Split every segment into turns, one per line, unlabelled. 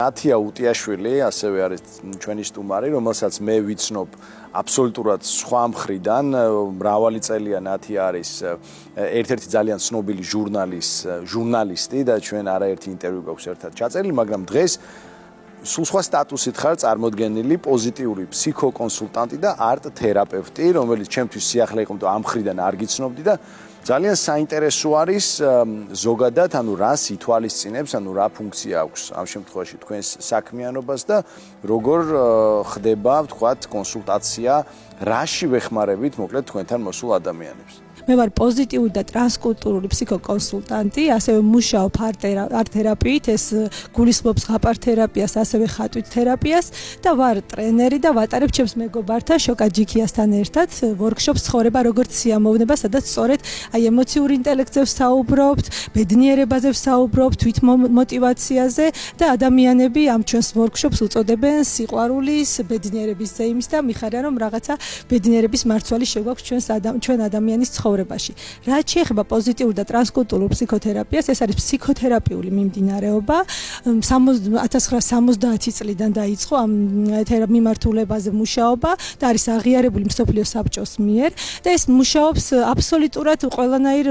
ათია უტიაშვილი ასევე არის ჩვენი სტუმარი, რომელსაც მე ვიცნობ აბსოლუტურად სხვა მხრიდან, მრავალი წელია ნათია არის ერთ-ერთი ძალიან ცნობილი ჟურნალისტი და ჩვენ არაერთი ინტერვიუ გვაქვს ერთად ჩაწერილი, მაგრამ დღეს სულ სხვა სტატუსით ხარ წარმოდგენილი პოზიტიური ფსიქოკონსულტანტი და არტ თერაპევტი, რომელიც ჩემთვის სიახლე იყო, იმიტომ ამ მხრიდან არ გიცნობდი და ძალიან საინტერესო არის ზოგადად, ანუ რას ითვალისწინებს, ანუ რა ფუნქცია აქვს ამ შემთხვევაში თქვენს საქმიანობას და როგორ ხდება, ვთქვათ, კონსულტაცია, რაში ვეხმარებით, მოკლედ თქვენთან მოსულ ადამიანებს.
მე ვარ პოზიტიური და ტრანსკულტურული ფსიქოკონსულტანტი, ასევე მუშაობ არტ-თერაპიით, ეს გულისხმობს ღაპარ თერაპიას, ასევე ხატვით თერაპიას და ვარ ტრენერი და ვატარებ ჩემს მეგობართან შოკა ჯიქიასთან ერთად ვორქშოპს ცხოვრება როგორც სიამოვნება, სადაც სწორედ აი ემოციური ინტელექტზე ვსაუბრობთ, ბედნიერებაზე ვსაუბრობთ, თვითმოტივაციაზე და ადამიანები ამ ჩვენს ვორქშოპს უწოდებენ სიყვარულის, ბედნიერების ზეიმის და მიხარია რომ რაღაცა ბედნიერების მარცვალი შეგვაქვს ჩვენ ადამიანის ცხოვრებაში. რაც შეეხება პოზიტიურ და ტრანსკულტურულ ფსიქოთერაპიას, ეს არის ფსიქოთერაპიული მიმდინარეობა. 1970 წლიდან დაიწყო ამ მიმართულებაზე მუშაობა და არის აღიარებული მსოფლიო საბჭოს მიერ და ეს მუშაობს აბსოლუტურად ყველანაირ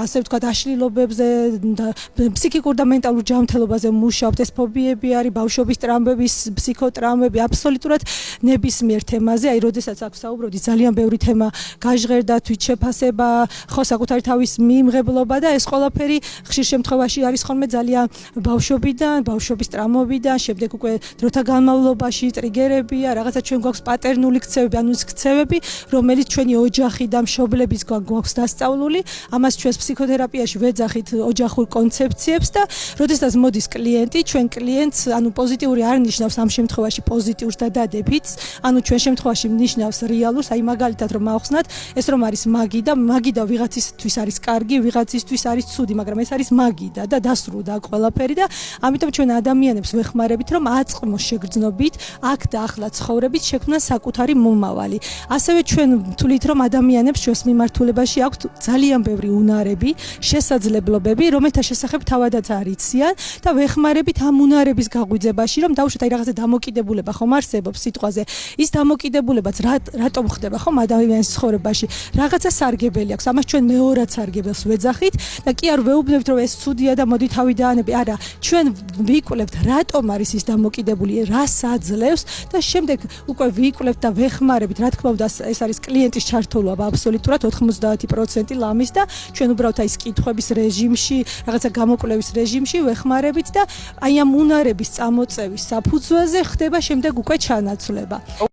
ასე ვთქვათ აშლილობებზე და ფსიქიკურ და მენტალურ ჯანმრთელობაზე მუშაობთ. ეს ფობიები არის, ბავშვობის ტრამვების, ფსიქოტრამვები, აბსოლუტურად ნებისმიერ თემაზე. აი, როდესაც აქ ვსაუბრობდი, ძალიან ბევრი თემა გაჟღერდა, თვითშეფასება, ხო, საკუთარი თავის მიიმღებლობა და ეს ყველაფერი ხშირ შემთხვევაში არის ხოლმე ძალიან ბავშვობიდან, ბავშვობის ტრამვებიდან, შემდეგ უკვე დროთა განმავლობაში ტრიგერებია, რაღაცა ჩვენ გვაქვს პატერნული ქცევები, ანუ ის ქცევები, რომელიც ჩვენი ოჯახი და მშობლების გვაქვს დასწავლული, ამას ჩვენს ფსიქოთერაპიაში ვეძახით ოჯახურ კონცეფციებს და როდესაც მოდის კლიენტი, ჩვენ კლიენტს, ანუ პოზიტიური არ ნიშნავს ამ შემთხვევაში პოზიტიურს და დადებითს, ანუ ჩვენ შემთხვევაში ნიშნავს რეალურს, აი მაგალითად რომ ავხსნათ, ეს რომ არის მაგიდა ვიღაცისთვის არის კარგი, ვიღაცისთვის არის ცუდი, მაგრამ ეს არის მაგიდა და დასრულდა აქ ყველაფერი და ამიტომ ჩვენ ადამიანებს ვეხმარებით, რომ აწყმოს შეგრძნობით, აქ და ახლა ცხოვრებით შექმნან საკუთარი მომავალი. ასევე ჩვენ ვთვლით, რომ ადამიანებს ჩვენს მიმართულებაში აქვთ ძალიან ბევრი უნარები, შესაძლებლობები, რომელთა შესახებ თავადაც არ იციან და ვეხმარებით ამ უნარების გაღვიძებაში, რომ დავუშვათ აი რაღაცა დამოკიდებულება ხომ არსებობს სიტყვაზე. ის დამოკიდებულებაც რატომ ხდება ხომ ადამიანის ცხოვრებაში? რაღაცა სარგებელი აქვს. ამას ჩვენ მეორად სარგებელს ვეძახით და კი არ ვეუბნებით, რომ ეს ცუდია და მოდი თავი დაანები. არა, ჩვენ ვიკვლევთ, რატომ არის ის დამოკიდებული, რას აძლევს და შემდეგ უკვე ვიკვლევთ და ვეხმარებით. რა თქმა უნდა, ეს არის კლიენტის ჩართულობა აბსოლუტურად 90% ლამის და ჩვენ უბრალოდ აი ეს კითხვების რეჟიმში, რაღაცა გამოკვლევის რეჟიმში ვეხმარებით და აი ამ უნარების წამოწევის საფუძველზე ხდება შემდეგ უკვე ჩანაცვლება.